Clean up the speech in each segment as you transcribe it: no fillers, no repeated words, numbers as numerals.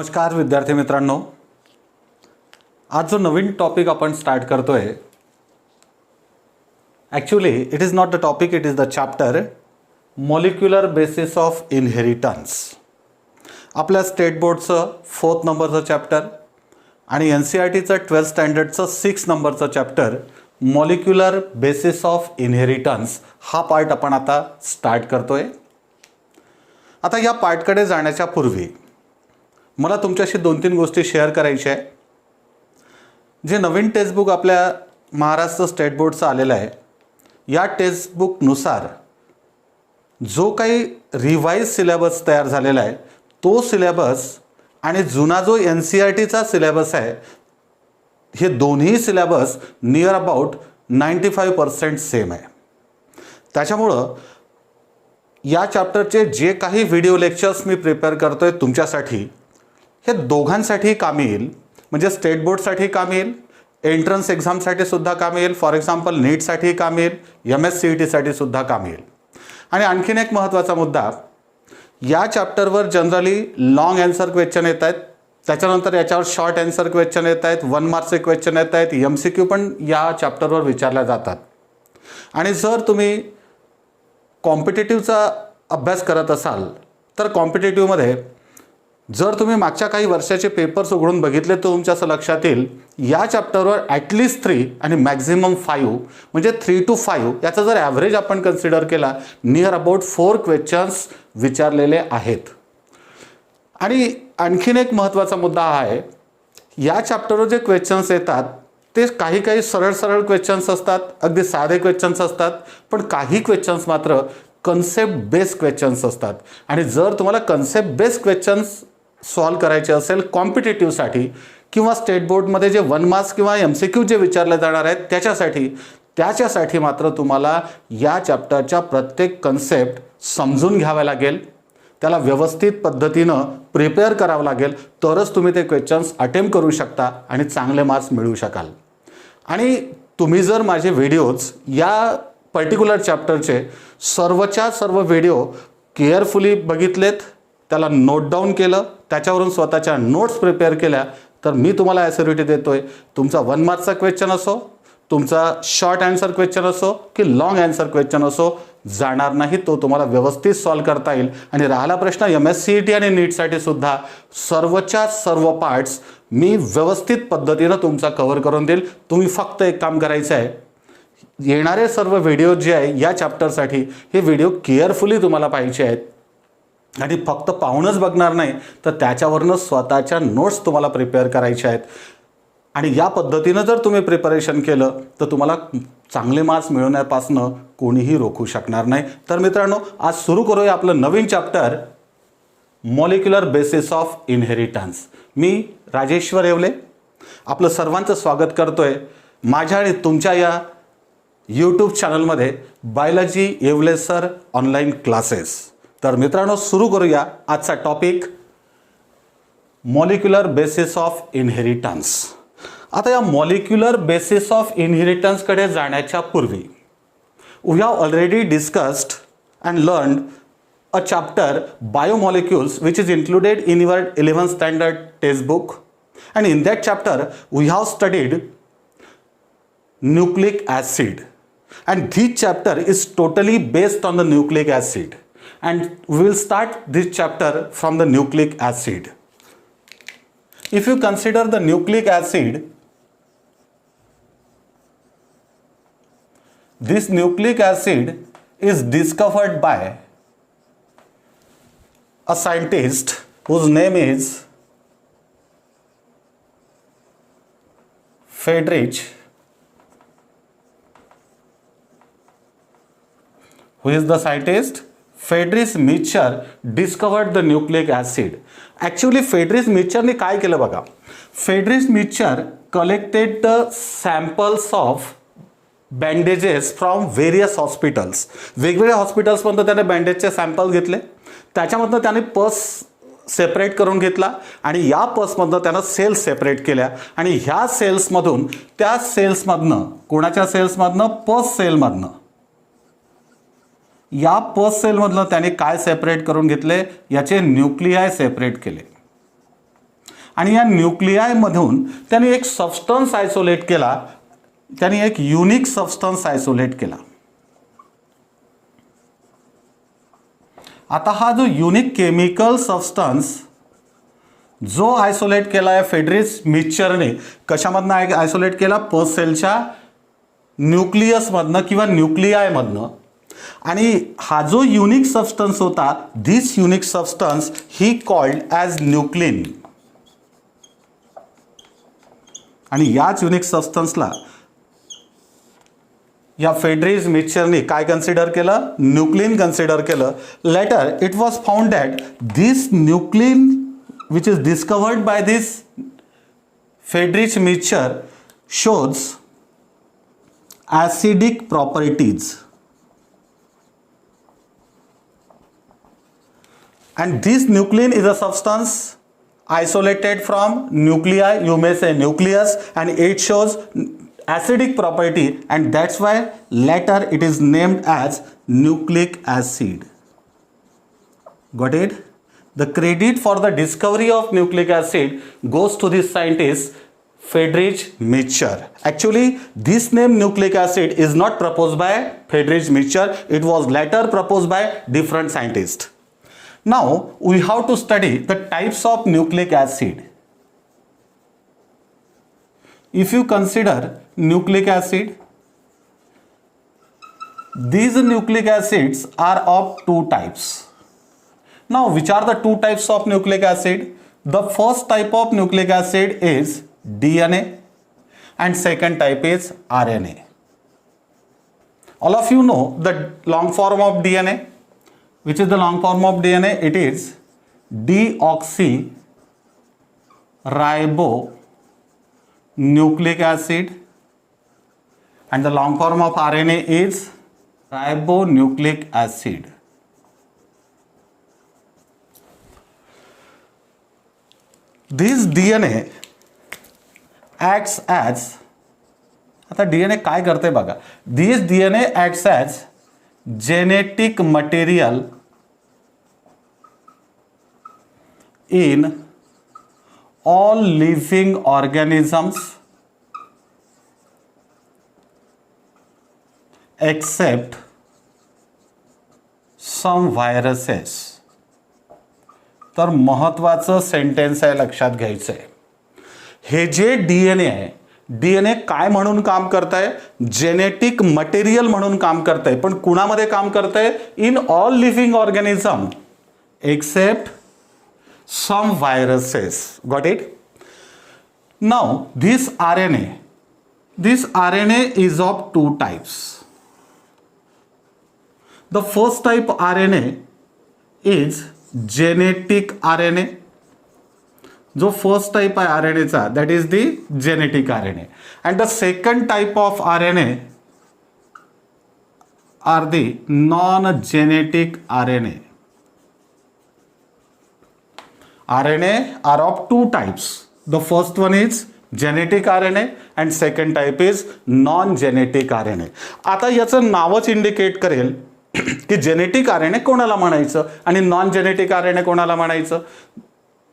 नमस्कार विद्यार्थी मित्रांनो, आज जो नवीन टॉपिक आपण स्टार्ट करतोय, actually it is not the topic, it is the chapter molecular basis of inheritance. आपल्या स्टेट बोर्डचं 4th नंबरचं चॅप्टर आणि NCERTचं 12th स्टँडर्डचं 6 नंबरचं chapter molecular basis of inheritance हा पार्ट आपण आता स्टार्ट करतोय. आता या पार्टकडे जाण्याच्या पूर्वी मला तुमच्याशी 2-3 गोष्टी शेअर करायच्या आहे. जे नवीन टेक्स्टबुक आपल्या महाराष्ट्र स्टेट बोर्डचं आलेलं आहे, या टेक्स्टबुकनुसार जो काही रिवाइज सिलेबस तयार झालेला आहे तो सिलेबस आणि जुना जो NCERTचा सिलेबस आहे, हे दोन्ही सिलेबस नियर अबाउट 95% सेम आहे. त्याच्यामुळं या चॅप्टरचे जे काही व्हिडिओ लेक्चर्स मी प्रिपेअर करतोय तुमच्यासाठी, हे दोघांसाठी कामी येईल. म्हणजे स्टेट बोर्डसाठी कामी येईल, एंट्रन्स एक्झामसाठी सुद्धा कामी येईल, फॉर एक्झाम्पल नीटसाठी कामी येईल, MSCETसाठी सुद्धा कामी येईल. आणि आणखीन एक महत्त्वाचा मुद्दा, या चॅप्टरवर जनरली लॉंग आन्सर क्वेश्चन येत आहेत, त्याच्यानंतर याच्यावर शॉर्ट आन्सर क्वेश्चन येत आहेत, 1 मार्क्सचे क्वेश्चन येत आहेत, MCQ पण या चॅप्टरवर विचारल्या जातात. आणि जर तुम्ही कॉम्पिटेटिव्हचा अभ्यास करत असाल तर कॉम्पिटेटिव्हमध्ये जर तुम्ही मागच्या काही वर्षाचे पेपर्स उघडून बघितले तर तुमच्या असं लक्षात येईल, या चॅप्टरवर ॲटलिस्ट 3 आणि मॅक्झिमम 5 म्हणजे 3 to 5 याचा जर ॲव्हरेज आपण कन्सिडर केला, नियर अबाउट 4 क्वेश्चन्स विचारलेले आहेत. आणि आणखीन एक महत्त्वाचा मुद्दा हा आहे, या चॅप्टरवर जे क्वेश्चन्स येतात ते काही सरळ क्वेश्चन्स असतात, अगदी साधे क्वेश्चन्स असतात, पण काही क्वेश्चन्स मात्र कन्सेप्ट बेस्ड क्वेश्चन्स असतात. आणि जर तुम्हाला कन्सेप्ट बेस्ड क्वेश्चन्स सॉल्व करायचे असेल कॉम्पिटेटिव्हसाठी किंवा स्टेट बोर्डमध्ये जे 1 मार्क्स किंवा MCQ जे विचारले जाणार आहेत त्याच्यासाठी मात्र तुम्हाला या चॅप्टरच्या प्रत्येक कन्सेप्ट समजून घ्याव्या लागेल, त्याला व्यवस्थित पद्धतीनं प्रिपेअर करावं लागेल, तरच तुम्ही ते क्वेश्चन्स अटेम्प्ट करू शकता आणि चांगले मार्क्स मिळवू शकाल. आणि तुम्ही जर माझे व्हिडिओज या पर्टिक्युलर चॅप्टरचे सर्वच्या सर्व व्हिडिओ केअरफुली बघितलेत, त्याला नोट डाऊन केलं, त्याच्यावरून स्वतःच्या नोट्स प्रिपेअर केल्या, तर मी तुम्हाला ॲसिडिटी देतोय, तुमचा 1 मार्क्सचा क्वेश्चन असो, तुमचा शॉर्ट आन्सर क्वेश्चन असो की लॉंग आन्सर क्वेश्चन असो, जाणार नाही, तो तुम्हाला व्यवस्थित सॉल्व करता येईल. आणि राहिला प्रश्न MSCET आणि नीटसाठी सुद्धा सर्वच्या सर्व पार्ट्स मी व्यवस्थित पद्धतीनं तुमचा कव्हर करून देईल. तुम्ही फक्त एक काम करायचं आहे, येणारे सर्व व्हिडिओ जे आहे या चॅप्टरसाठी हे व्हिडिओ केअरफुली तुम्हाला पाहिजे आहेत. आणि फक्त पाहूनच बघणार नाही, तर त्याच्यावरनं स्वतःच्या नोट्स तुम्हाला प्रिपेअर करायच्या आहेत. आणि या पद्धतीनं जर तुम्ही प्रिपरेशन केलं तर तुम्हाला चांगले मार्क्स मिळवण्यापासून कोणीही रोखू शकणार नाही. तर मित्रांनो, आज सुरू करूया आपलं नवीन chapter molecular basis of inheritance. मी राजेश्वर येवले आपलं सर्वांचं स्वागत करतोय माझ्या आणि तुमच्या या यूट्यूब चॅनलमध्ये, biology Yewale sir online classes. तर मित्रांनो, सुरू करूया आजचा topic molecular basis of inheritance. आता या मॉलिक्युलर बेसिस ऑफ इनहेरिटन्सकडे जाण्याच्या पूर्वी we have already discussed and learned a chapter biomolecules which is included in your 11th standard textbook. And in that chapter we have studied nucleic acid, and this chapter is totally based on the nucleic acid, and we will start this chapter from the nucleic acid. If you consider the nucleic acid, this nucleic acid is discovered by a scientist whose name is Friedrich. Who is the scientist? Friedrich Michner discovered the nucleic acid. Actually Friedrich Michner ने काय केलं बघा, Friedrich Michner collected the samples of bandages from various hospitals. वेगवेगळ्या हॉस्पिटल्समधून त्याने बँडेजचे sample घेतले, त्याच्यामधून त्याने पस सेपरेट करून घेतला आणि या पसमधनं त्यानं सेल्स सेपरेट केल्या. आणि ह्या सेल्समधून त्या सेल्समधनं, कोणाच्या सेल्समधनं? पस सेलमधनं. या पस सेलमधलं त्याने काय सेपरेट करून घेतले? याचे न्यूक्लियाय सेपरेट केले. आणि या न्यूक्लियायमधून त्यांनी एक सबस्टन्स आयसोलेट केला, त्यांनी एक युनिक सबस्टन्स आयसोलेट केला. आता हा जो युनिक केमिकल सबस्टन्स जो आयसोलेट केला आहे फ्रेडरिच मिक्सचरने, कशामधनं आयसोलेट केला? पर्स सेलच्या न्यूक्लियसमधनं किंवा न्यूक्लियायमधनं. आणि हा जो युनिक सबस्टन्स होता, this unique substance he called as nuclein. आणि याच युनिक सबस्टन्सला या फ्रेडरिच मिक्सचरने काय कन्सिडर केलं? न्यूक्लिन कन्सिडर केलं. Later it was found that this nuclein which is discovered by this Friedrich Mixture shows acidic properties, and this nuclein is a substance isolated from nuclei, you may say nucleus, and it shows acidic property, and that's why later it is named as nucleic acid. Got it? The credit for the discovery of nucleic acid goes to this scientist Friedrich Mixture. Actually, this name nucleic acid is not proposed by Friedrich Mixture. It was later proposed by different scientists. Now, we have to study the types of nucleic acid. If you consider nucleic acid, these nucleic acids are of two types. Now, which are the two types of nucleic acid? The first type of nucleic acid is DNA and second type is RNA. All of you know the long form of DNA. Which is the long form of DNA? It is deoxyribonucleic acid, and the long form of RNA is ribonucleic acid. This DNA acts as, आता DNA काय करते बघा. This DNA acts as genetic material in all living organisms except some viruses. तर महत्त्वाचं sentence आहे, लक्षात घ्यायचं आहे. हे जे डीएनए आहे, डीएनए काय म्हणून काम करत आहे? जेनेटिक मटेरियल म्हणून काम करत आहे. पण कुणामध्ये काम करत आहे? In all living organism except some viruses. Got it? Now this RNA is of two types. The first type RNA is genetic RNA. जो फर्स्ट टाइप आहे RNAचा, that is the genetic RNA. And the second type of RNA are the non genetic RNA. RNA are of two types. The first one is genetic RNA and second type is non-genetic RNA. आता याचं नावच indicate करेल की genetic RNA कोणाला म्हणायचं आणि non genetic RNA कोणाला म्हणायचं.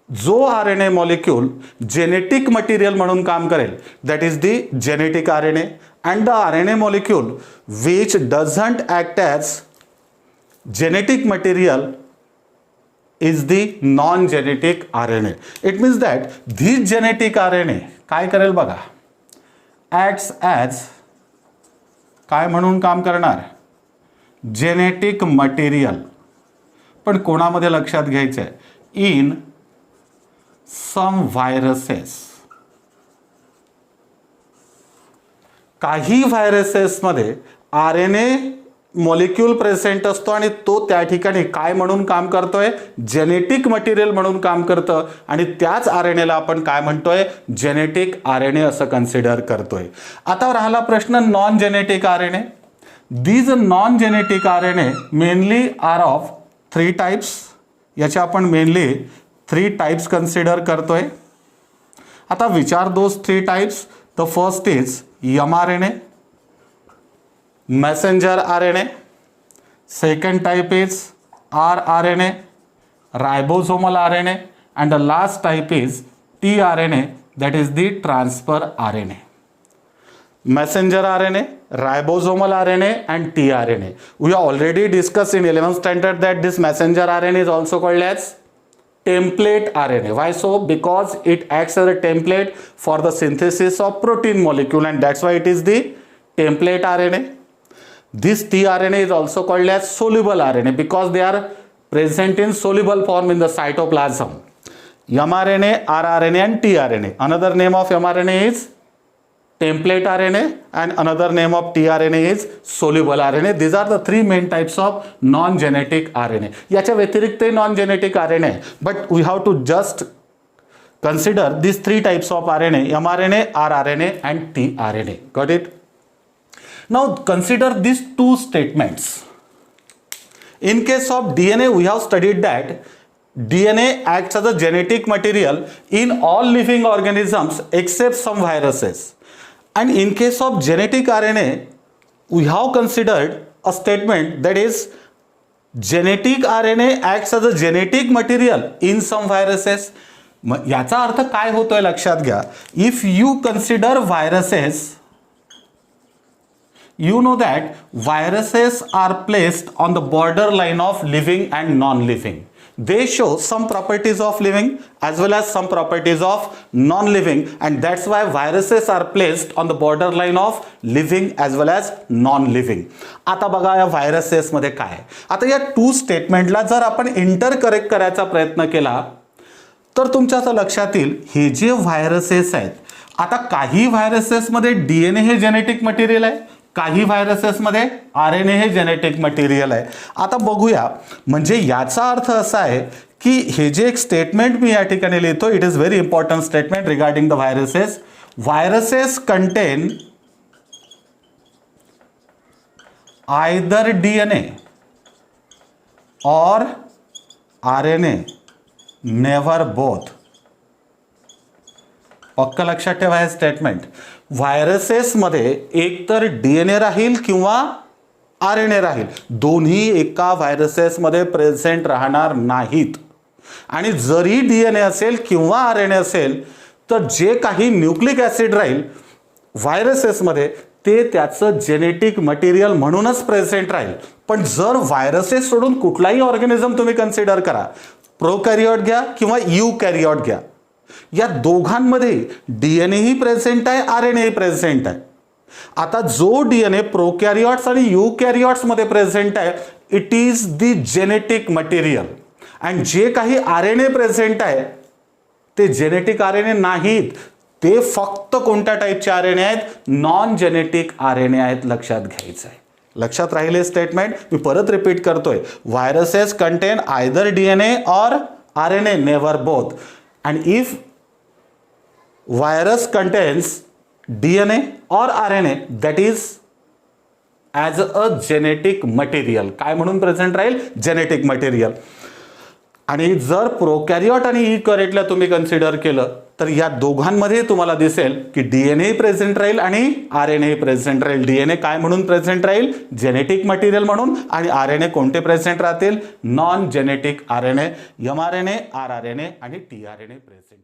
जो RNA मॉलिक्यूल जेनेटिक मटेरियल म्हणून काम करेल, that is the genetic RNA, and the RNA molecule which doesn't act as genetic material is the non genetic RNA. It means that this genetic RNA काय करेल बघा, acts as काय म्हणून काम करणार? Genetic material. पण कोणामध्ये लक्षात घ्यायचं आहे? In some viruses. काही व्हायरसेसमध्ये RNA मॉलिक्यूल प्रेझेंट असतो आणि तो त्या ठिकाणी काय म्हणून काम करतोय? जेनेटिक मटेरियल म्हणून काम करतं. आणि त्याच RNAला आपण काय म्हणतोय? जेनेटिक RNA असं कन्सिडर करतोय. आता राहिला प्रश्न non genetic RNA. These non-genetic RNA mainly are of three types. याचे आपण मेनली 3 टाइप्स कन्सिडर करतोय. आता विचार those 3 types. The first is mRNA, messenger RNA. Second type is rRNA, ribosomal RNA, and the last type is tRNA, that is the transfer RNA. Messenger RNA, ribosomal RNA and tRNA. We have already discussed in 11th standard that this messenger RNA is also called as template RNA. Why so? Because it acts as a template for the synthesis of protein molecule, and that's why it is the template RNA. This tRNA is also called as soluble RNA because they are present in soluble form in the cytoplasm. mRNA, rRNA and tRNA. Another name of mRNA is template RNA and another name of tRNA is soluble RNA. These are the three main types of non-genetic RNA. याच्या व्यतिरिक्त non-genetic RNA, but we have to just consider these three types of RNA, mRNA, rRNA and tRNA. Got it? Now consider these two statements. In case of DNA, we have studied that DNA acts as a genetic material in all living organisms except some viruses. And in case of genetic RNA, we have considered a statement that is genetic RNA acts as a genetic material in some viruses. याचा अर्थ काय होतोय लक्षात घ्या. If you consider viruses, you know that viruses are placed on the borderline of living and non-living. They show some properties of living as well as some properties of non-living, and that's why viruses are placed on the borderline of living as well as non-living. आता बघा या viruses मध्ये काय. आता या to स्टेटमेंटला जर आपण inter correct करायचा प्रयत्न केला तर तुमच्या असं लक्षात येईल हे जे व्हायरसेस आहेत, आता काही व्हायरसेस मध्ये DNA हे जेनेटिक मटेरियल आहे, काही व्हायरसेस मध्ये RNA हे जेनेटिक मटेरियल आहे. आता बघूया, म्हणजे याचा अर्थ असा आहे की हे जे एक स्टेटमेंट मी या ठिकाणी लिहितो, it is very important statement regarding the viruses. Viruses content either DNA or RNA, never both. पक्क लक्षात ठेवा हे स्टेटमेंट. व्हायरसेसमध्ये एकतर DNA राहील किंवा RNA राहील, दोन्ही एका व्हायरसेसमध्ये प्रेझेंट राहणार नाहीत. आणि जरी DNA असेल किंवा RNA असेल तर जे काही न्यूक्लिक ॲसिड राहील व्हायरसेसमध्ये ते त्याचं जेनेटिक मटेरियल म्हणूनच प्रेझेंट राहील. पण जर व्हायरसेस सोडून कुठलाही ऑर्गॅनिझम तुम्ही कन्सिडर करा, प्रोकॅरियोट घ्या किंवा यूकॅरियोट घ्या, या दोघांमध्ये DNA ही प्रेझेंट आहे, RNA ही प्रेझेंट आहे. आता जो DNA प्रोकॅरियोट्स आणि यूकॅरियोट्स मध्ये प्रेझेंट आहे, it is the genetic material. आणि जे काही RNA प्रेझेंट आहे ते जेनेटिक RNA नाहीत, ते फक्त कोणत्या टाईपचे RNA आहेत? नॉन जेनेटिक RNA आहेत. लक्षात घ्यायचं आहे. लक्षात राहिले स्टेटमेंट. मी परत रिपीट करतोय. व्हायरसेस कंटेन आयदर DNA और RNA, never both. And if virus contains DNA or RNA, that is as a genetic material. काय म्हणून प्रेझेंट राहील? Genetic material. आणि जर प्रोकॅरियोट आणि यूकॅरियोटला तुम्ही कन्सिडर केलं तर या दोघांमध्ये तुम्हाला दिसेल की DNA प्रेझेंट राहील आणि RNA प्रेझेंट राहील. DNA काय म्हणून प्रेझेंट राहील? जेनेटिक मटेरियल म्हणून. आणि RNA कोणते प्रेझेंट राहतील? Non genetic RNA, mRNA, rRNA आणि tRNA प्रेझेंट.